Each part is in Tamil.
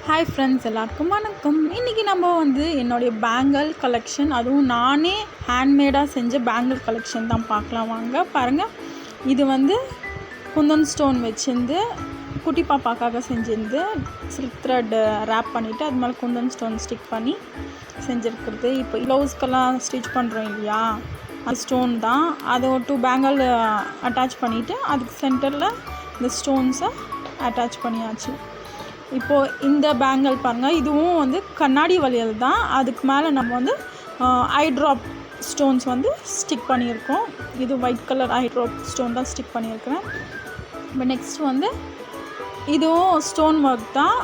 ஹாய் ஃப்ரெண்ட்ஸ், எல்லாருக்கும் வணக்கம். இன்றைக்கி நம்ம என்னுடைய பேங்கிள் கலெக்ஷன், அதுவும் நானே ஹேண்ட்மேடாக செஞ்ச பேங்கிள் கலெக்ஷன் தான் பார்க்கலாம் வாங்க. பாருங்கள், இது குந்தன் ஸ்டோன் வச்சுருந்து குட்டி பாப்பாக்காக செஞ்சுருந்து சில்க் த்ரெட் ரேப் பண்ணிவிட்டு அது மேலே குந்தன் ஸ்டோன் ஸ்டிக் பண்ணி செஞ்சுருக்கிறது. இப்போ ப்ளவுஸ்க்கெல்லாம் ஸ்டிச் பண்ணுறோம் இல்லையா, அது ஸ்டோன் தான். அதை 2 பேங்கிள் அட்டாச் பண்ணிவிட்டு அதுக்கு சென்டரில் இந்த ஸ்டோன்ஸை அட்டாச் பண்ணியாச்சு. இப்போது இந்த பேங்கிள் பாருங்கள், இதுவும் கண்ணாடி வளையல் தான். அதுக்கு மேலே நம்ம ஐ ட்ராப் ஸ்டோன்ஸ் ஸ்டிக் பண்ணியிருக்கோம். இது ஒயிட் கலர் ஐ ட்ராப் ஸ்டோன் தான் ஸ்டிக் பண்ணியிருக்கிறேன். இப்போ நெக்ஸ்ட் இதுவும் ஸ்டோன் ஒர்க் தான்.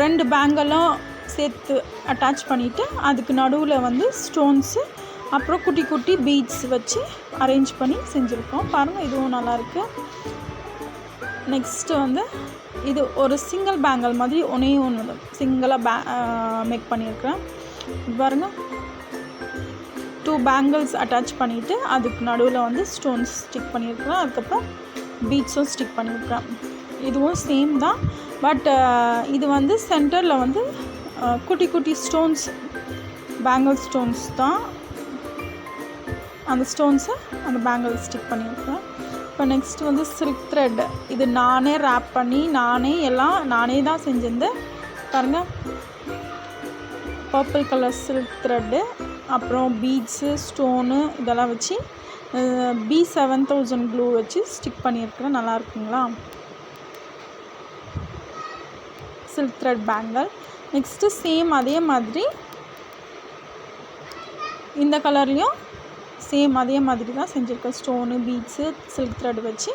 2 பேங்கிளும் சேர்த்து அட்டாச் பண்ணிவிட்டு அதுக்கு நடுவில் ஸ்டோன்ஸு அப்புறம் குட்டி குட்டி பீட்ஸ் வச்சு அரேஞ்ச் பண்ணி செஞ்சுருக்கோம். பாருங்கள், இதுவும் நல்லாயிருக்கு. நெக்ஸ்ட்டு இது ஒரு சிங்கிள் பேங்கிள் மாதிரி ஒன்று சிங்கிளாக மேக் பண்ணியிருக்கிறேன். பாருங்கள், 2 பேங்கிள்ஸ் அட்டாச் பண்ணிவிட்டு அதுக்கு நடுவில் ஸ்டோன்ஸ் ஸ்டிக் பண்ணியிருக்கிறேன். அதுக்கப்புறம் பீட்ஸும் ஸ்டிக் பண்ணியிருக்கிறேன். இதுவும் சேம் தான், பட் இது சென்டரில் குட்டி குட்டி ஸ்டோன்ஸ், பேங்கிள் ஸ்டோன்ஸ் தான். அந்த ஸ்டோன்ஸை அந்த பேங்கிள் ஸ்டிக் பண்ணியிருக்கிறேன். இப்போ நெக்ஸ்ட்டு சில்க் த்ரெட், இது நானே ரேப் பண்ணி நானே தான் செஞ்சிருந்தேன். பாருங்கள், பர்பிள் கலர் சில்க் த்ரெட்டு, அப்புறம் பீட்ஸு ஸ்டோனு இதெல்லாம் வச்சு B7000 க்ளூ வச்சு ஸ்டிக் பண்ணியிருக்கிறேன். நல்லா இருக்குங்களா? Silk thread bangle. Next same அதே மாதிரி இந்த கலர்லேயும் சேம் அதே மாதிரி தான் செஞ்சுருக்கேன். ஸ்டோனு பீட்ஸு சில்க் த்ரெட் வச்சு